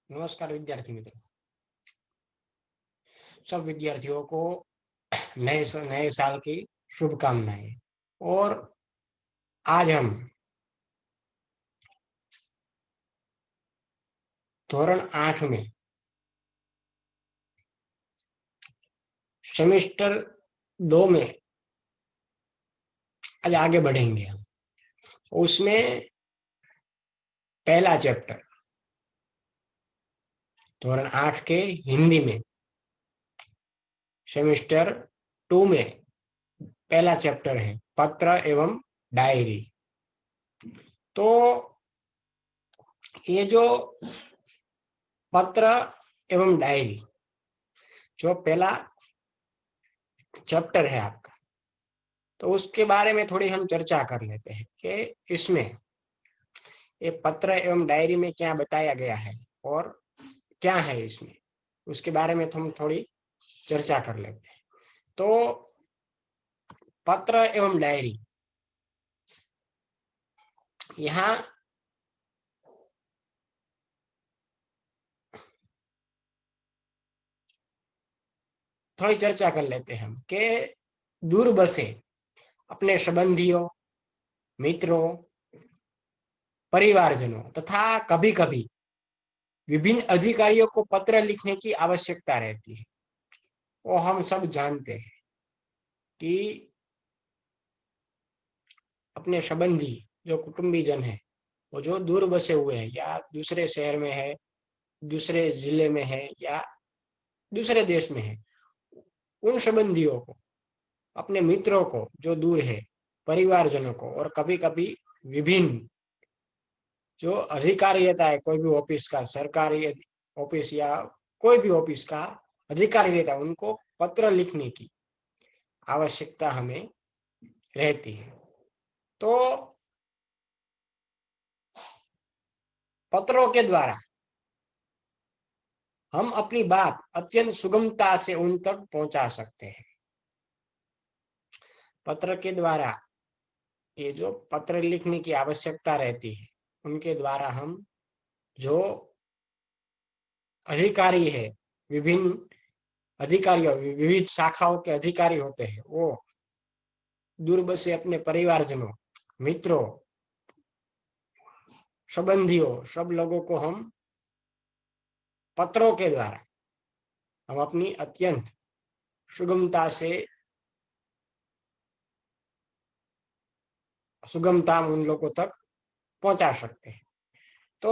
नमस्कार विद्यार्थी मित्रों। सब विद्यार्थियों को नए साल की शुभकामनाएं। और आज हम धोरण 8 में सेमेस्टर 2 में आज आगे बढ़ेंगे। हम उसमें पहला चैप्टर धोरण 8 के हिंदी में सेमेस्टर 2 में पहला चैप्टर है पत्र एवं डायरी। तो ये जो पत्र एवं डायरी जो पहला चैप्टर है आपका, तो उसके बारे में थोड़ी हम चर्चा कर लेते हैं कि इसमें ये पत्र एवं डायरी में क्या बताया गया है और क्या है इसमें, उसके बारे में हम थोड़ी चर्चा कर लेते हैं। तो पत्र एवं डायरी, यहाँ थोड़ी चर्चा कर लेते हैं हम कि दूर बसे अपने संबंधियों, मित्रों, परिवारजनों तथा कभी कभी विभिन्न अधिकारियों को पत्र लिखने की आवश्यकता रहती है। वो हम सब जानते हैं कि अपने संबंधी जो कुटुंबी जन है, वो जो दूर बसे हुए हैं या दूसरे शहर में है, दूसरे जिले में है या दूसरे देश में है, उन संबंधियों को, अपने मित्रों को जो दूर है, परिवारजनों को, और कभी कभी विभिन्न जो अधिकारी रहता है, कोई भी ऑफिस का, सरकारी ऑफिस या कोई भी ऑफिस का अधिकारी रहता है, उनको पत्र लिखने की आवश्यकता हमें रहती है। तो पत्रों के द्वारा हम अपनी बात अत्यंत सुगमता से उन तक पहुंचा सकते हैं। पत्र के द्वारा, ये जो पत्र लिखने की आवश्यकता रहती है, उनके द्वारा हम जो अधिकारी है, विभिन्न अधिकारियों, विविध शाखाओं के अधिकारी होते हैं, वो दूर बसे अपने परिवारजनों, मित्रों, संबंधियों, सब लोगों को हम पत्रों के द्वारा हम अपनी अत्यंत सुगमता उन लोगों तक पहुंचा सकते हैं। तो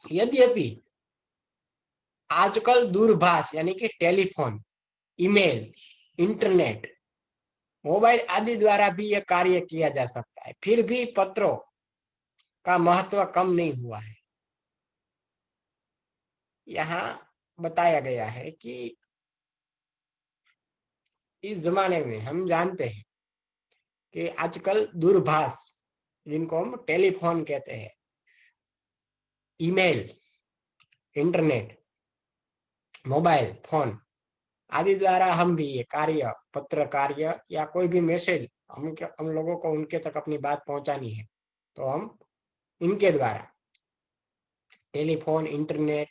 यद्यपि आजकल दूरभाष यानी कि टेलीफोन, ईमेल, इंटरनेट, मोबाइल आदि द्वारा भी यह कार्य किया जा सकता है, फिर भी पत्रों का महत्व कम नहीं हुआ है। यहाँ बताया गया है कि इस जमाने में हम जानते हैं कि आजकल दूरभाष, जिनको हम टेलीफोन कहते हैं, ईमेल, इंटरनेट, मोबाइल फोन आदि द्वारा हम भी ये कार्य, पत्र कार्य या कोई भी मैसेज हम लोगों को उनके तक अपनी बात पहुंचानी है, तो हम इनके द्वारा telephone, internet,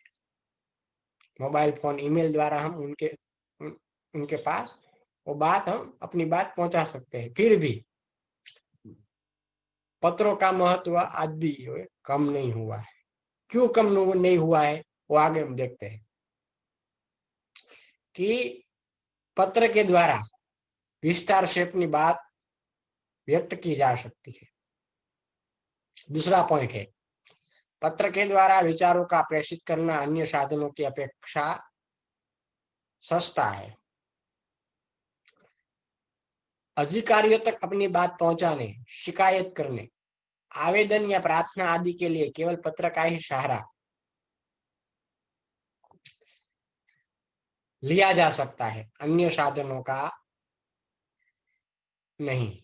mobile phone, email द्वारा हम उनके पास वो बात, हम अपनी बात पहुंचा सकते हैं। फिर भी पत्रों का महत्व आज भी कम नहीं हुआ है। क्यों कम नहीं हुआ है, वो आगे हम देखते हैं कि पत्र के द्वारा विस्तार से अपनी बात व्यक्त की जा सकती है। दूसरा पॉइंट है, पत्र के द्वारा विचारों का प्रेषित करना अन्य साधनों की अपेक्षा सस्ता है। अधिकारियों तक अपनी बात पहुंचाने, शिकायत करने, आवेदन या प्रार्थना आदि के लिए केवल पत्र का ही सहारा लिया जा सकता है, अन्य साधनों का नहीं।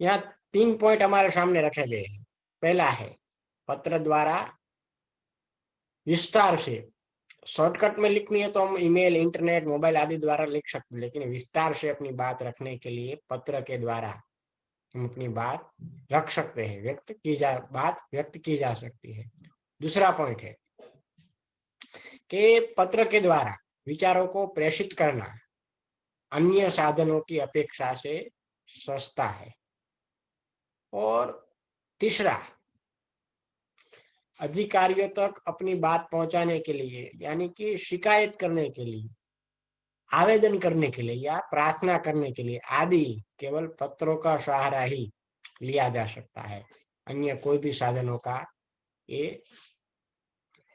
यहाँ 3 पॉइंट हमारे सामने रखे गए हैं। पहला है, पत्र द्वारा विस्तार से, शॉर्टकट में लिखनी है तो हम ईमेल, इंटरनेट, मोबाइल आदि द्वारा लिख सकते हैं, लेकिन विस्तार से अपनी बात रखने के लिए पत्र के द्वारा हम अपनी बात रख सकते हैं, बात व्यक्त की जा सकती है। दूसरा पॉइंट है कि पत्र के द्वारा विचारों को प्रेषित करना अन्य साधनों की अपेक्षा से सस्ता है। और तीसरा, अधिकारियों तक अपनी बात पहुंचाने के लिए, यानी कि शिकायत करने के लिए, आवेदन करने के लिए या प्रार्थना करने के लिए आदि केवल पत्रों का सहारा ही लिया जा सकता है। अन्य कोई भी साधनों का ये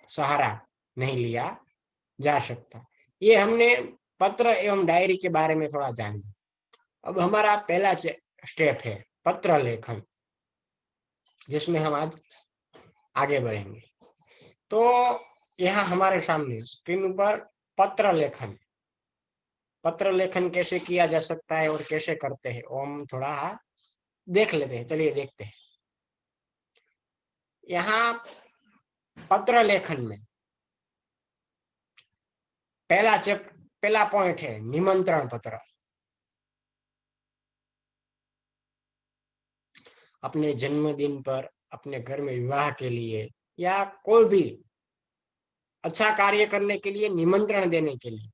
सहारा नहीं लिया जा सकता। ये हमने पत्र एवं डायरी के बारे में थोड़ा जान लिया। अब हमारा पहला स्टेप है पत्र लेखन, जिसमें हम आज आगे बढ़ेंगे। तो यहाँ हमारे सामने स्क्रीन पर पत्र लेखन कैसे किया जा सकता है और कैसे करते हैं वो हम थोड़ा देख लेते हैं। चलिए देखते हैं। यहाँ पत्र लेखन में पहला पॉइंट है निमंत्रण पत्र। अपने जन्मदिन पर, अपने घर में विवाह के लिए या कोई भी अच्छा कार्य करने के लिए निमंत्रण देने के लिए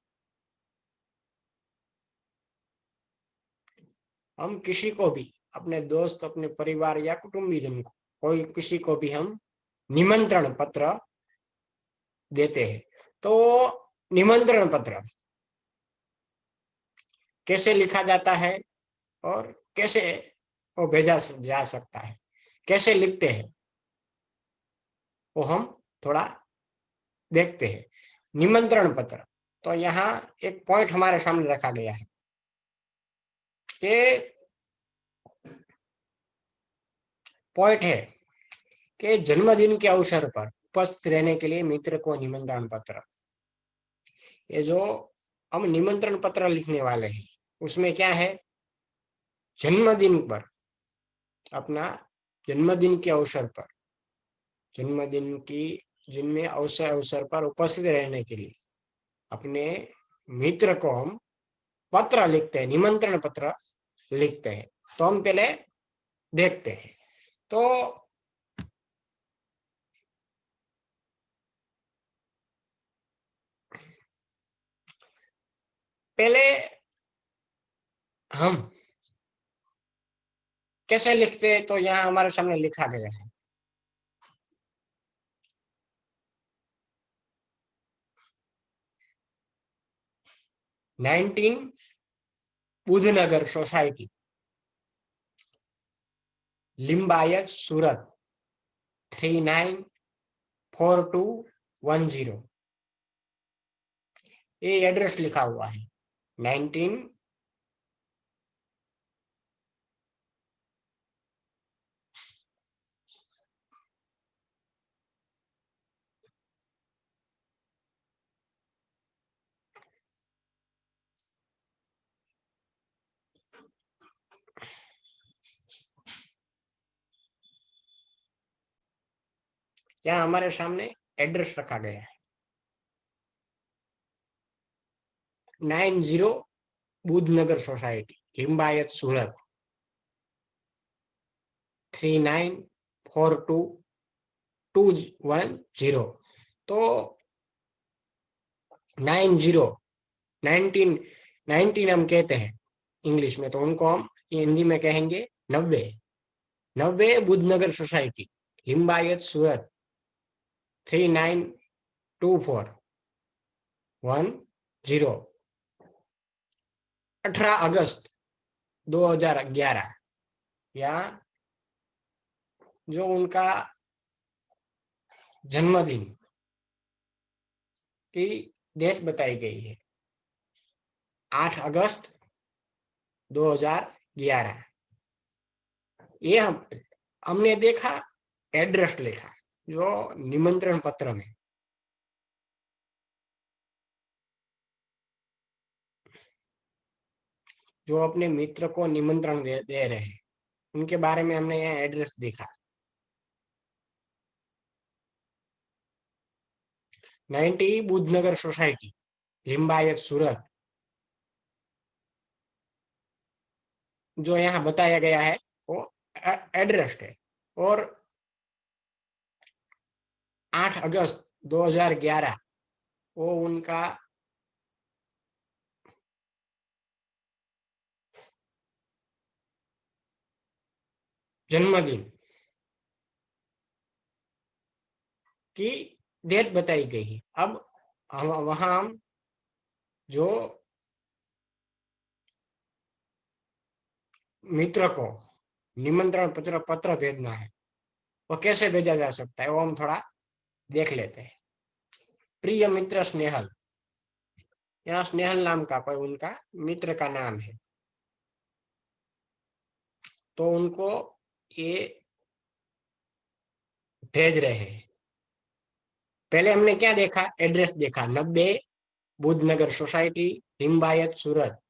हम किसी को भी, अपने दोस्त, अपने परिवार या कुटुंबीजन को, कोई किसी को भी हम निमंत्रण पत्र देते हैं। तो निमंत्रण पत्र कैसे लिखा जाता है और कैसे वो भेजा जा सकता है, कैसे लिखते हैं, वो हम थोड़ा देखते हैं। निमंत्रण पत्र, तो यहाँ एक पॉइंट हमारे सामने रखा गया है कि पॉइंट है कि जन्मदिन के अवसर पर उपस्थित रहने के लिए मित्र को निमंत्रण पत्र। ये जो हम निमंत्रण पत्र लिखने वाले हैं उसमें क्या है, जन्मदिन पर, अपना जन्मदिन के अवसर पर, जन्मदिन की जिनमें अवसर पर उपस्थित रहने के लिए अपने मित्र को हम पत्र लिखते हैं, निमंत्रण पत्र लिखते हैं। तो हम पहले देखते हैं। तो पहले हम कैसे लिखते हैं, तो यहाँ हमारे सामने लिखा गया है। नाइनटीन बुधनगर सोसाइटी, लिम्बायत, सूरत 394210, ये एड्रेस लिखा हुआ है। 19 यहाँ हमारे सामने एड्रेस रखा गया है। 90 बुधनगर सोसाइटी, लिम्बायत, सूरत 394210। तो 19 हम कहते हैं इंग्लिश में, तो उनको हम हिंदी में कहेंगे 90 बुधनगर सोसाइटी, लिम्बायत, सूरत 392410। 18 अगस्त 2011, या जो उनका जन्मदिन की डेट बताई गई है, 8 अगस्त 2011। ये हमने देखा, एड्रेस लिखा जो निमंत्रण पत्र में। जो अपने मित्र को निमंत्रण दे रहे हैं उनके बारे में हमने यहाँ एड्रेस देखा। 90 बुधनगर सोसाइटी, लिम्बायत, सूरत, जो यहाँ बताया गया है वो एड्रेस है। और 8 अगस्त 2011 वो उनका जन्मदिन की डेट बताई गई है। अब हम वहां जो मित्र को निमंत्रण पत्र पत्र भेजना है वो कैसे भेजा जा सकता है वो हम थोड़ा देख लेते हैं। प्रिय मित्र स्नेहल, यहाँ स्नेहल नाम का कोई उनका मित्र का नाम है, तो उनको ये भेज रहे हैं। पहले हमने क्या देखा, एड्रेस देखा, 90 बुद्धनगर सोसाइटी, लिंबायत, सूरत,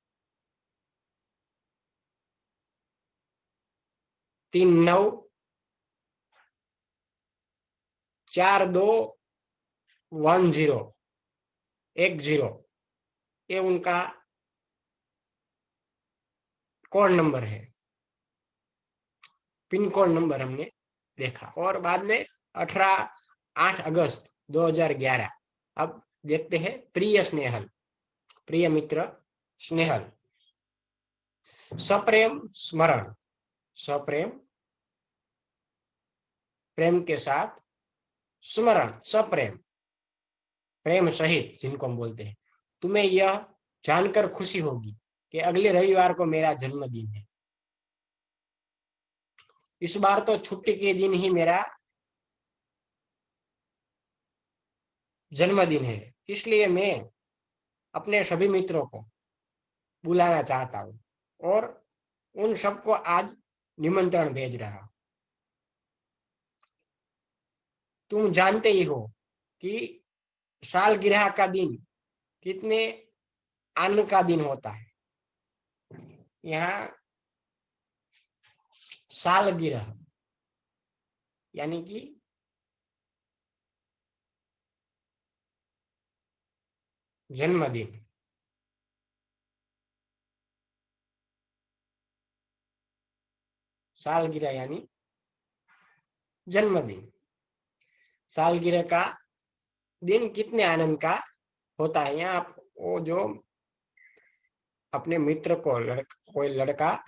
39421010, ये उनका कोड नंबर है, पिन कोड नंबर हमने देखा। और बाद में 8 अगस्त 2011। अब देखते हैं प्रिय स्नेहल, प्रिय मित्र स्नेहल, सप्रेम स्मरण, सप्रेम प्रेम के साथ, स्मरण सप्रेम प्रेम सहित जिनको हम बोलते हैं, तुम्हें यह जानकर खुशी होगी कि अगले रविवार को मेरा जन्मदिन है। इस बार तो छुट्टी के दिन ही मेरा जन्मदिन है, इसलिए मैं अपने सभी मित्रों को बुलाना चाहता हूँ और उन सबको आज निमंत्रण भेज रहा हूँ। तुम जानते ही हो कि सालगिरह का दिन कितने आनंद का दिन होता है। यहाँ सालगिरह यानी कि जन्मदिन, सालगिरह यानी जन्मदिन। सालगिरह का दिन कितने आनंद का होता है। यहाँ वो जो अपने मित्र को कोई लड़का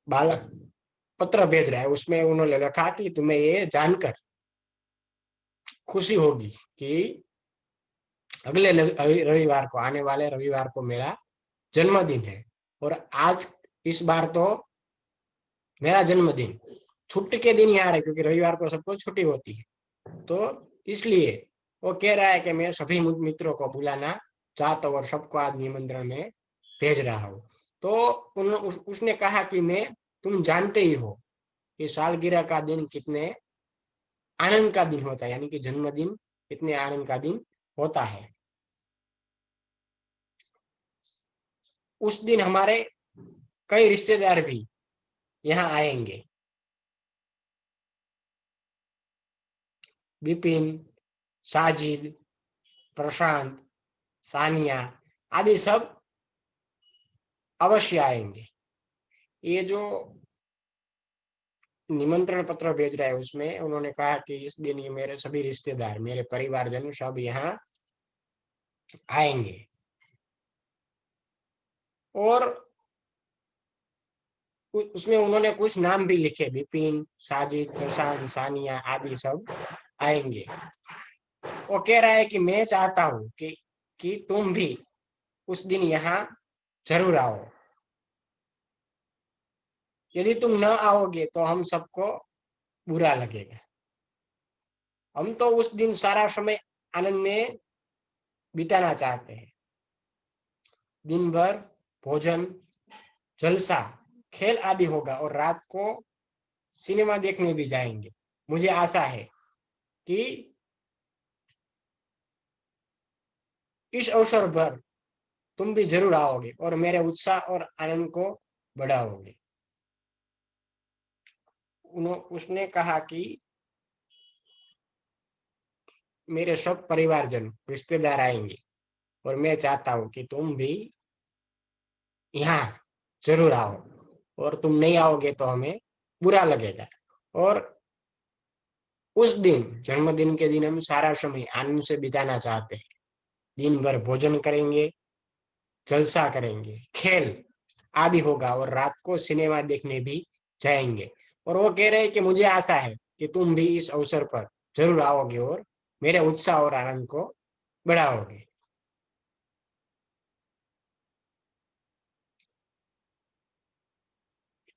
बालक पत्र भेज रहा है, उसमें उन्होंने लिखा कि तुम्हें ये जानकर खुशी होगी कि अगले रविवार को, आने वाले रविवार को मेरा जन्मदिन है। और आज इस बार तो मेरा जन्मदिन छुट्टी के दिन ही आ रहा है, क्योंकि रविवार को सबको छुट्टी होती है। तो इसलिए वो कह रहा है कि मैं सभी मित्रों को बुलाना चाहता हूँ और सबको आज निमंत्रण में भेज रहा हूँ। तो उसने कहा कि मैं, तुम जानते ही हो कि सालगिरह का दिन कितने आनंद का दिन होता है, यानी कि जन्मदिन कितने आनंद का दिन होता है। उस दिन हमारे कई रिश्तेदार भी यहाँ आएंगे। विपिन, साजिद, प्रशांत, सानिया आदि सब अवश्य आएंगे। ये जो निमंत्रण पत्र भेज रहा है उसमें उन्होंने कहा कि इस दिन ये मेरे सभी रिश्तेदार, मेरे परिवारजन सब यहाँ आएंगे। और उसमें उन्होंने कुछ नाम भी लिखे, विपिन, साजिद, प्रशांत, सानिया आदि सब आएंगे। वो कह रहा है कि मैं चाहता हूँ कि तुम भी उस दिन यहाँ जरूर आओ। यदि तुम न आओगे तो हम सबको बुरा लगेगा। हम तो उस दिन सारा समय आनंद में बिताना चाहते हैं। दिन भर भोजन, जलसा, खेल आदि होगा और रात को सिनेमा देखने भी जाएंगे। मुझे आशा है कि इस अवसर पर तुम भी जरूर आओगे और मेरे उत्साह और आनंद को बढ़ाओगे। उसने कहा कि मेरे सब परिवारजन, रिश्तेदार आएंगे और मैं चाहता हूँ कि तुम भी यहाँ जरूर आओ, और तुम नहीं आओगे तो हमें बुरा लगेगा। और उस दिन, जन्मदिन के दिन हम सारा समय आनंद से बिताना चाहते हैं। दिन भर भोजन करेंगे, जलसा करेंगे, खेल आदि होगा और रात को सिनेमा देखने भी जाएंगे। और वो कह रहे हैं कि मुझे आशा है कि तुम भी इस अवसर पर जरूर आओगे और मेरे उत्साह और आनंद को बढ़ाओगे।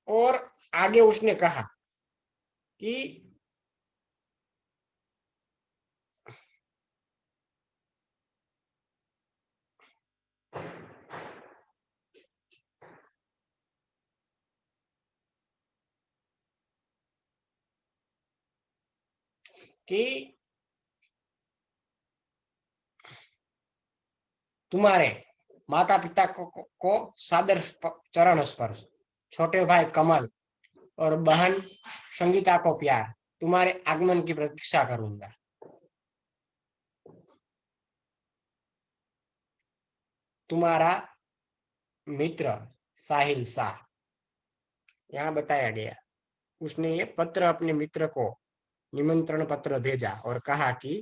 और आगे उसने कहा कि कि तुम्हारे माता पिता को सादर चरण स्पर्श, छोटे भाई कमल और बहन संगीता को प्यार, तुम्हारे आगमन की प्रतीक्षा करूंगा। तुम्हारा मित्र साहिल शाह। यहाँ बताया गया, उसने ये पत्र अपने मित्र को निमंत्रण पत्र भेजा और कहा कि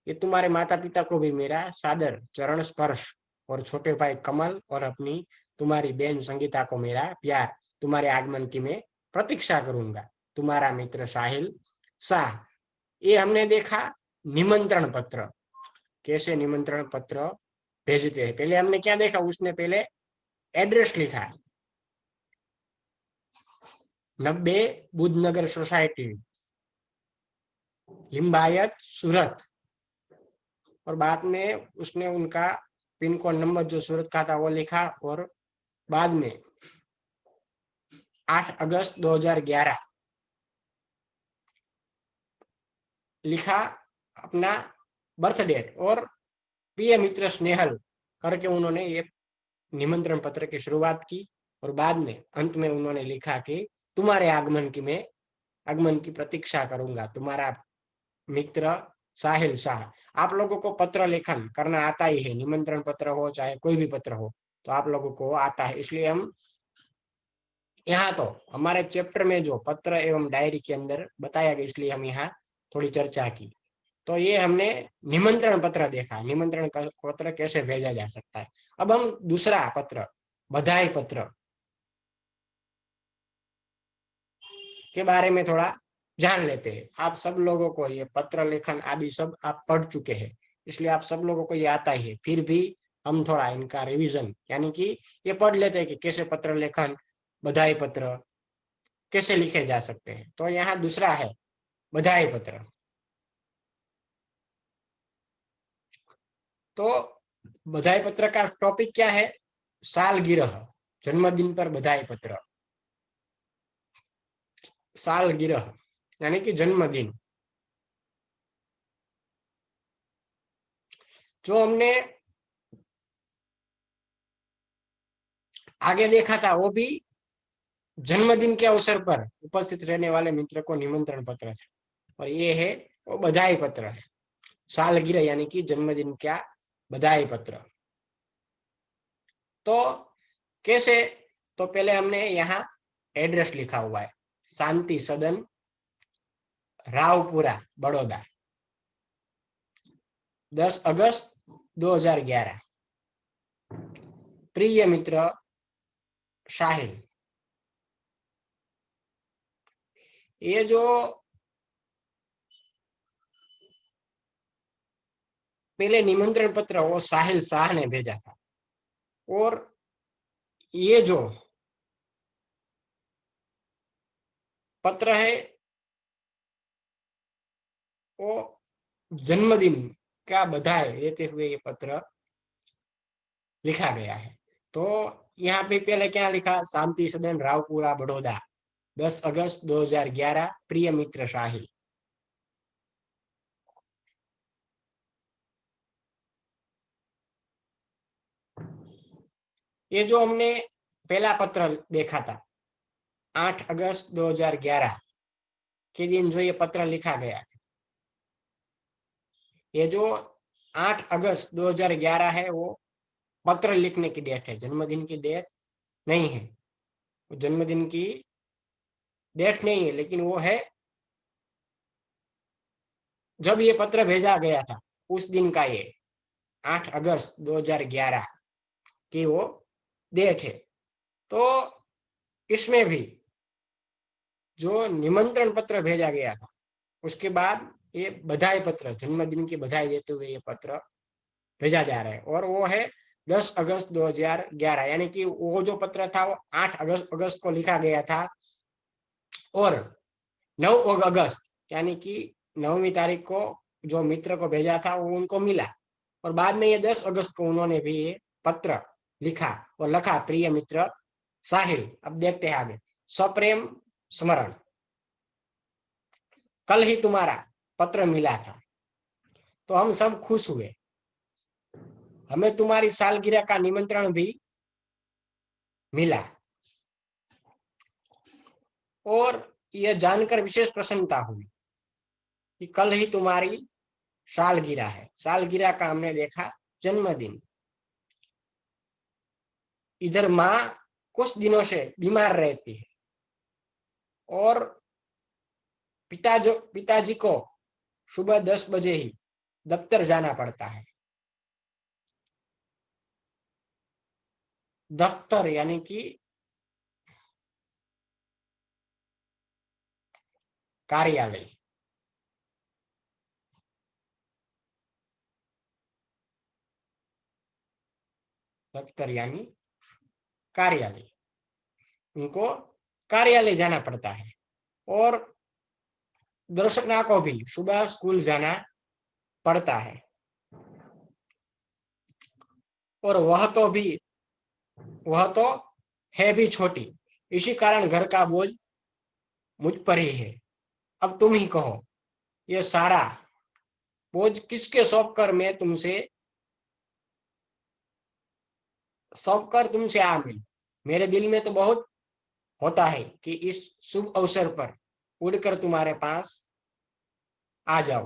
ये तुम्हारे माता पिता को भी मेरा सादर चरण स्पर्श, और छोटे भाई कमल और अपनी तुम्हारी बहन संगीता को मेरा प्यार, तुम्हारे आगमन की मैं प्रतीक्षा करूंगा। तुम्हारा मित्र साहिल शाह। ये हमने देखा निमंत्रण पत्र, कैसे निमंत्रण पत्र भेजते हैं। पहले हमने क्या देखा, उसने पहले एड्रेस लिखा, 90 बुद्धनगर सोसाइटी, लिम्बायत, सूरत। और बाद में उसने उनका पिन कोड नंबर जो सूरत का था वो लिखा, और बाद में 8 अगस्त 2011 लिखा अपना बर्थ डेट, और प्रिय मित्र स्नेहल करके उन्होंने ये निमंत्रण पत्र की शुरुआत की। और बाद में अंत में उन्होंने लिखा कि तुम्हारे आगमन की प्रतीक्षा करूंगा, तुम्हारा मित्र साहिल शाह। आप लोगों को पत्र लेखन करना आता ही है, निमंत्रण पत्र हो चाहे कोई भी पत्र हो, तो आप लोगों को आता है। इसलिए हम यहाँ तो हमारे चैप्टर में जो पत्र एवं डायरी के अंदर बताया गया, इसलिए हम यहाँ थोड़ी चर्चा की। तो ये हमने निमंत्रण पत्र देखा, निमंत्रण पत्र कैसे भेजा जा सकता है। अब हम दूसरा पत्र, बधाई पत्र के बारे में थोड़ा जान लेते हैं। आप सब लोगों को ये पत्र लेखन आदि सब आप पढ़ चुके हैं, इसलिए आप सब लोगों को ये आता ही है। फिर भी हम थोड़ा इनका रिवीजन, यानी कि ये पढ़ लेते हैं कि कैसे पत्र लेखन, बधाई पत्र कैसे लिखे जा सकते हैं। तो यहाँ दूसरा है बधाई पत्र। तो बधाई पत्र का टॉपिक क्या है, सालगिरह, जन्मदिन पर बधाई पत्र। सालगिरह यानी कि जन्मदिन। जो हमने आगे देखा था वो भी जन्मदिन के अवसर पर उपस्थित रहने वाले मित्र को निमंत्रण पत्र है, और ये है वो बधाई पत्र है, सालगिरह यानी कि जन्मदिन का बधाई पत्र। तो कैसे, तो पहले हमने यहाँ एड्रेस लिखा हुआ है, शांति सदन, रावपुरा, बड़ौदा, 10 अगस्त 2011। प्रिय मित्र शाहिल। ये जो पहले निमंत्रण पत्र वो साहिल शाह ने भेजा था, और ये जो पत्र है वो जन्मदिन का बधाई देते हुए ये पत्र लिखा गया है। तो यहाँ पे पहले क्या लिखा, शांति सदन, रावपुरा, बड़ौदा, 10 अगस्त 2011, प्रिय मित्र शाही। ये जो हमने पहला पत्र देखा था 8 अगस्त 2011 के दिन जो ये पत्र लिखा गया, ये जो 8 अगस्त 2011 है वो पत्र लिखने की डेट है, जन्मदिन की डेट नहीं है। जन्मदिन की डेट नहीं है, लेकिन वो है जब ये पत्र भेजा गया था उस दिन का, ये 8 अगस्त 2011 की वो डेट है। तो इसमें भी जो निमंत्रण पत्र भेजा गया था, उसके बाद ये बधाई पत्र, जन्मदिन की बधाई देते हुए ये पत्र भेजा जा रहा है, और वो है 10 अगस्त 2011, यानी कि वो जो पत्र था वो 8 अगस्त को लिखा गया था, और 9 अगस्त यानी कि 9वीं तारीख को जो मित्र को भेजा था वो उनको मिला, और बाद में ये 10 अगस्त को उन्होंने भी ये पत्र लिखा और लखा, प्रिय मित्र साहिल। अब देखते हैं आगे। सप्रेम स्मरण, कल ही तुम्हारा पत्र मिला था तो हम सब खुश हुए, हमें तुम्हारी सालगिरह का निमंत्रण भी मिला, और यह जानकर विशेष प्रसन्नता हुई कि कल ही तुम्हारी सालगिरह है। सालगिरह का हमने देखा जन्मदिन। इधर माँ कुछ दिनों से बीमार रहती है, और पिताजी को सुबह 10 बजे ही दफ्तर जाना पड़ता है। दफ्तर यानी कि कार्यालय। दफ्तर यानी कार्यालय, उनको कार्यालय जाना पड़ता है, और दर्शना को भी सुबह स्कूल जाना पड़ता है, और वह तो है भी छोटी, इसी कारण घर का बोझ मुझ पर ही है। अब तुम ही कहो, ये सारा बोझ किसके सौंप कर तुमसे आ मिल। मेरे दिल में तो बहुत होता है कि इस शुभ अवसर पर उड़कर तुम्हारे पास आ जाओ।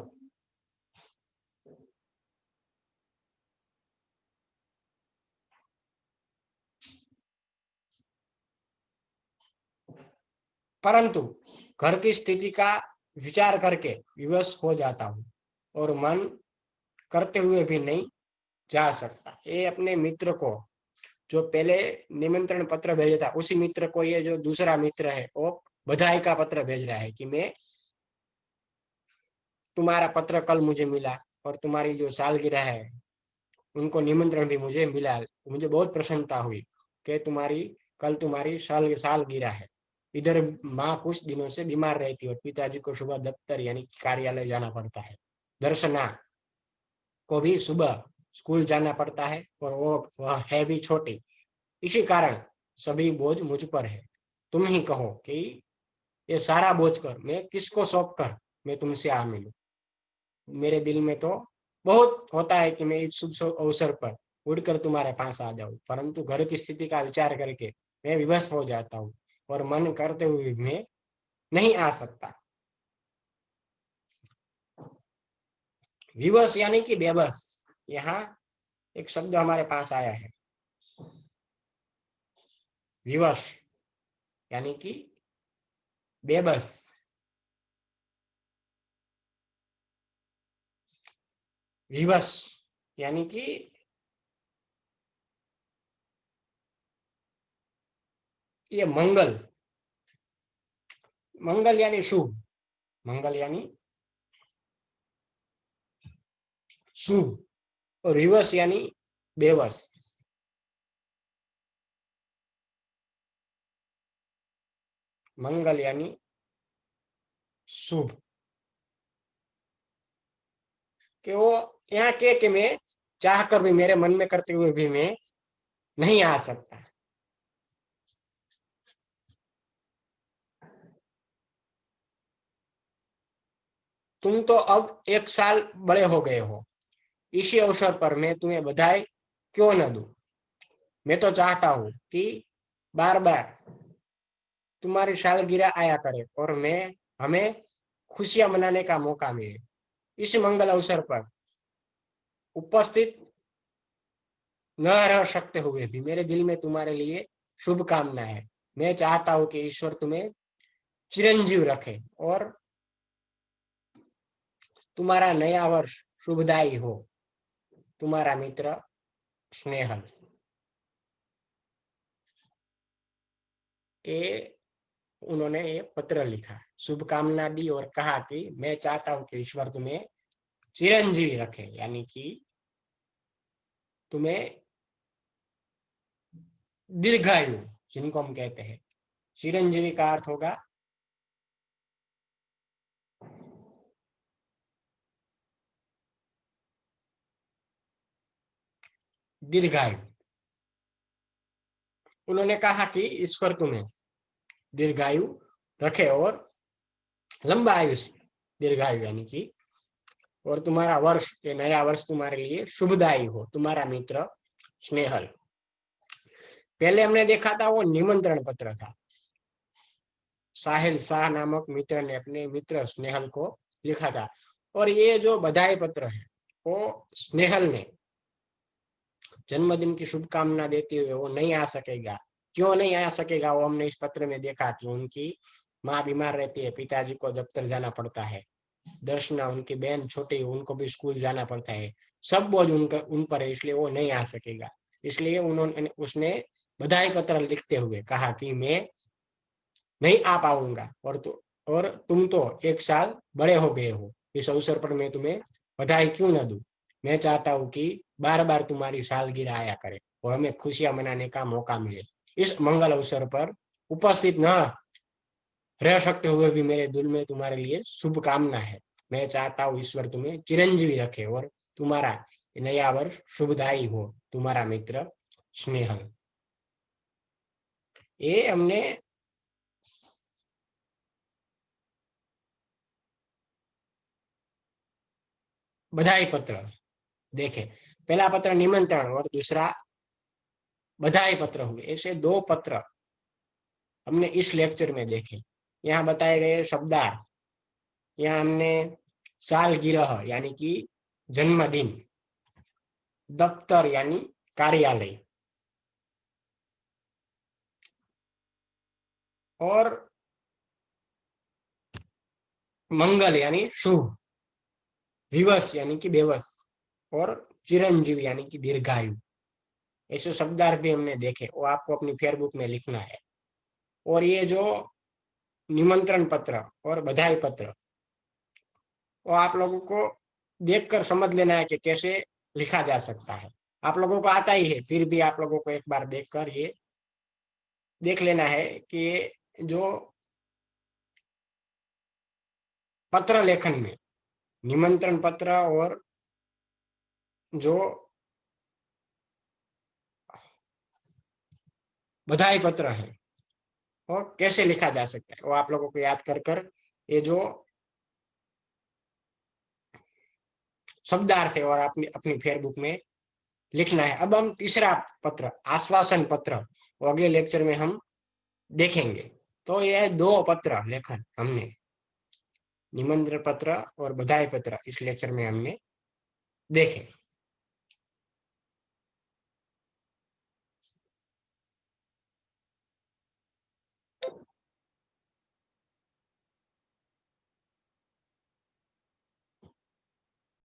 परंतु घर की स्थिति का विचार करके विवश हो जाता हूँ, और मन करते हुए भी नहीं जा सकता। ये अपने मित्र को, जो पहले निमंत्रण पत्र भेजा था, उसी मित्र को ये जो दूसरा मित्र है वो बधाई का पत्र भेज रहा है कि मैं, तुम्हारा पत्र कल मुझे मिला, और तुम्हारी जो सालगिरह है उनको निमंत्रण भी मुझे मिला। मुझे बहुत प्रसन्नता हुई कि कल तुम्हारी सालगिरह है। इधर माँ कुछ दिनों से बीमार रहती है, और पिताजी को सुबह दफ्तर यानी कार्यालय जाना पड़ता है। दर्शना को भी सुबह स्कूल जाना पड़ता है, और वह है भी छोटी, इसी कारण सभी बोझ मुझ पर है। तुम ही कहो कि ये सारा बोझ कर मैं किसको सौंप कर मैं तुमसे आ मिलूं। मेरे दिल में तो बहुत होता है कि मैं इस शुभ अवसर पर उड़कर तुम्हारे पास आ जाऊं, परंतु घर की स्थिति का विचार करके मैं विवश हो जाता हूँ, और मन करते हुए मैं नहीं आ सकता। विवश यानी कि बेबस। यहाँ एक शब्द हमारे पास आया है, विवश यानी कि बेबस। विवश यानी कि ये मंगल, मंगल यानी शुभ, मंगल यानी शुभ, और विवश यानी बेबस। मंगल यानी शुभ, कि वो यहाँ के कि मैं चाह कर भी, मेरे मन में करते हुए भी मैं नहीं आ सकता। तुम तो अब 1 साल बड़े हो गए हो, इसी अवसर पर मैं तुम्हें बधाई क्यों न दूं। मैं तो चाहता हूँ कि बार बार तुम्हारी सालगिरह आया करे, और मैं हमें खुशियां मनाने का मौका मिले। इस मंगल अवसर पर उपस्थित न रह सकते हुए भी मेरे दिल में तुम्हारे लिए शुभकामना है। मैं चाहता हूँ कि ईश्वर तुम्हें चिरंजीव रखे और तुम्हारा नया वर्ष शुभदायी हो, तुम्हारा मित्र स्नेहल। ये उन्होंने ये पत्र लिखा, शुभकामना दी और कहा कि मैं चाहता हूं कि ईश्वर तुम्हें चिरंजीवी रखे, यानी कि तुम्हें दीर्घायु, जिनको हम कहते हैं। चिरंजीवी का अर्थ होगा दीर्घायु। उन्होंने कहा कि ईश्वर तुम्हें दीर्घायु रखे और लंबा आयुष्य, दीर्घायु यानी कि, और तुम्हारा वर्ष, ये नया वर्ष तुम्हारे लिए शुभदायी हो, तुम्हारा मित्र स्नेहल। पहले हमने देखा था वो निमंत्रण पत्र था। साहिल शाह नामक मित्र ने अपने मित्र स्नेहल को लिखा था। और ये जो बधाई पत्र है वो स्नेहल ने जन्मदिन की शुभकामना देते हुए वो नहीं आ सकेगा। क्यों नहीं आ सकेगा, वो हमने इस पत्र में देखा कि उनकी माँ बीमार रहती है, पिताजी को दफ्तर जाना पड़ता है, दर्शना उनकी बहन छोटी, उनको भी स्कूल जाना पड़ता है, सब बोझ उन पर है, इसलिए वो नहीं आ सकेगा। इसलिए उसने बधाई पत्र लिखते हुए कहा कि मैं नहीं आ पाऊंगा, और तुम तो एक साल बड़े हो गए हो, इस अवसर पर मैं तुम्हें बधाई क्यों न दूं। मैं चाहता हूं कि बार बार तुम्हारी सालगिरह आया करे और हमें खुशियां मनाने का मौका मिले। इस मंगल अवसर पर उपस्थित न रह सकते हुए भी मेरे दिल में तुम्हारे लिए शुभकामना है। मैं चाहता हूँ ईश्वर तुम्हें चिरंजीवी रखे और तुम्हारा नया वर्ष शुभदायी हो, तुम्हारा मित्र स्नेहल। ये हमने बधाई पत्र देखे। पहला पत्र निमंत्रण और दूसरा बधाई पत्र हुए। ऐसे दो पत्र हमने इस लेक्चर में देखे। यहाँ बताए गए शब्दार्थ, यहाँ हमने सालगिरह यानी कि जन्मदिन, दफ्तर यानी कार्यालय, और मंगल यानी शुभ, दिवस यानी कि बेवस, और चिरंजीव यानी कि दीर्घायु, ऐसे शब्दार्थ भी हमने देखे। वो आपको अपनी फेयरबुक में लिखना है। और ये जो निमंत्रण पत्र और बधाई पत्र, वो आप लोगों को देखकर समझ लेना है कि कैसे लिखा जा सकता है। आप लोगों को आता ही है, फिर भी आप लोगों को एक बार देखकर ये देख लेना है कि ये जो पत्र लेखन में निमंत्रण पत्र और जो बधाई पत्र है वो कैसे लिखा जा सकता है, वो आप लोगों को याद कर कर ये जो शब्दार्थ है और अपनी अपनी फेयरबुक में लिखना है। अब हम तीसरा पत्र, आश्वासन पत्र, वो अगले लेक्चर में हम देखेंगे। तो यह दो पत्र लेखन हमने, निमंत्रण पत्र और बधाई पत्र, इस लेक्चर में हमने देखे।